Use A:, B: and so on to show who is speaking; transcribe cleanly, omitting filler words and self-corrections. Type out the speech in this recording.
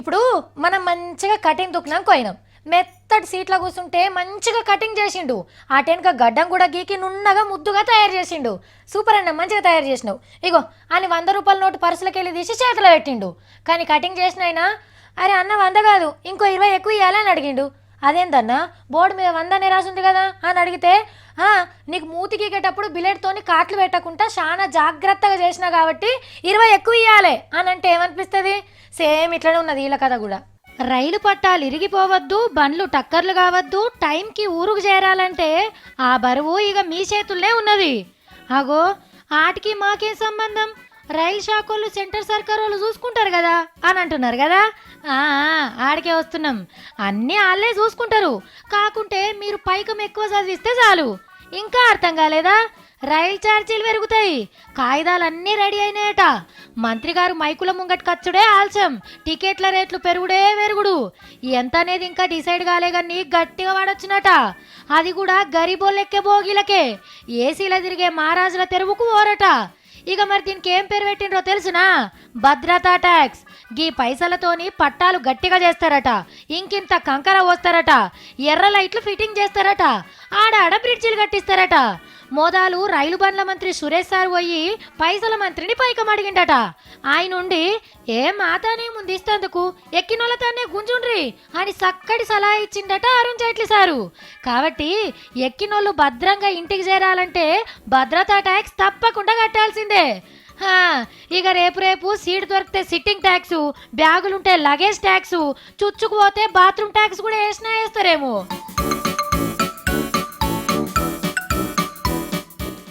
A: ఇప్పుడు మనం మంచిగా కటింగ్ దుక్కునాం పోయినాం. మెత్తటి సీట్లో కూర్చుంటే మంచిగా కటింగ్ చేసిండు. ఆ టెన్క గడ్డం కూడా గీకి నున్నగా ముద్దుగా తయారు చేసిండు. సూపర్ అన్న, మంచిగా తయారు చేసినావు. ఇగో అని 100 రూపాయల నోటు పర్సులకి వెళ్ళి తీసి చేతిలో పెట్టిండు. కానీ కటింగ్ చేసిన అయినా అరే అన్న 100 కాదు ఇంకో 20 ఎక్కువ ఇవ్వాలని అడిగిండు. అదేందన్నా బోర్డు మీద 100 అనే రాసుంది కదా అని అడిగితే, నీకు మూతి గీకేటప్పుడు బిలెట్తోని కాట్లు పెట్టకుండా చాలా జాగ్రత్తగా చేసినా కాబట్టి 20 ఎక్కువ ఇవ్వాలి అని అంటే ఏమనిపిస్తుంది? సేమ్ ఇట్లనే ఉన్నది వీళ్ళ కథ కూడా. రైలు పట్టాలు ఇరిగిపోవద్దు, బండ్లు టక్కర్లు కావద్దు, టైంకి ఊరుకు చేరాలంటే ఆ బరువు ఇక మీ చేతుల్నే ఉన్నది. అగో ఆటికి మాకేం సంబంధం? రైలు శాఖలు సెంటర్ సర్కార్ వాళ్ళు చూసుకుంటారు కదా అని అంటున్నారు కదా. ఆడికే వస్తున్నాం. అన్నీ వాళ్ళే చూసుకుంటారు. కాకుంటే మీరు పైకం ఎక్కువ చదివిస్తే చాలు. ఇంకా అర్థం కాలేదా? రైలు ఛార్జీలు పెరుగుతాయి. కాగితాలన్నీ రెడీ అయినాయట. మంత్రి గారు మైకుల ముంగట్ కచ్చుడే ఆలస్యం. టికెట్ల రేట్లు పెరుగుడే పెరుగుడు. ఎంత అనేది ఇంకా డిసైడ్ కాలే కానీ గట్టిగా వాడొచ్చునట. అది కూడా గరీబోళ్ళెక్కే బోగీలకే. ఏసీలో తిరిగే మహారాజుల తెరువుకు ఓరట. ఇక మరి దీనికి ఏం పేరు పెట్టిండ్రో తెలుసునా? భద్రతా ట్యాక్స్. గీ పైసలతోని పట్టాలు గట్టిగా చేస్తారట. ఇంకింత కంకర పోస్తారట. ఎర్ర లైట్లు ఫిట్టింగ్ చేస్తారట. ఆడాడ బ్రిడ్జిలు కట్టిస్తారట. మోదాలు రైలు బండ్ల మంత్రి సురేష్ సార్ పోయి పైసల మంత్రిని పైకం అడిగిండట. ఆయనుండి ఏం మాతానే ముందు ఇస్తేందుకు ఎక్కినోళ్ళతానే గుంజుండ్రి అని చక్కటి సలహా ఇచ్చిండట అరుణ్ జైట్లీ సారు. కాబట్టి ఎక్కినోళ్ళు భద్రంగా ఇంటికి చేరాలంటే భద్రతా ట్యాక్స్ తప్పకుండా కట్టాల్సిందే. ఇక రేపు సీట్ దొరికితే సిట్టింగ్ ట్యాక్స్, బ్యాగులుంటే లగేజ్ ట్యాక్స్, చుచ్చుకుపోతే బాత్రూమ్ ట్యాక్స్ కూడా వేసినా వేస్తారేమో.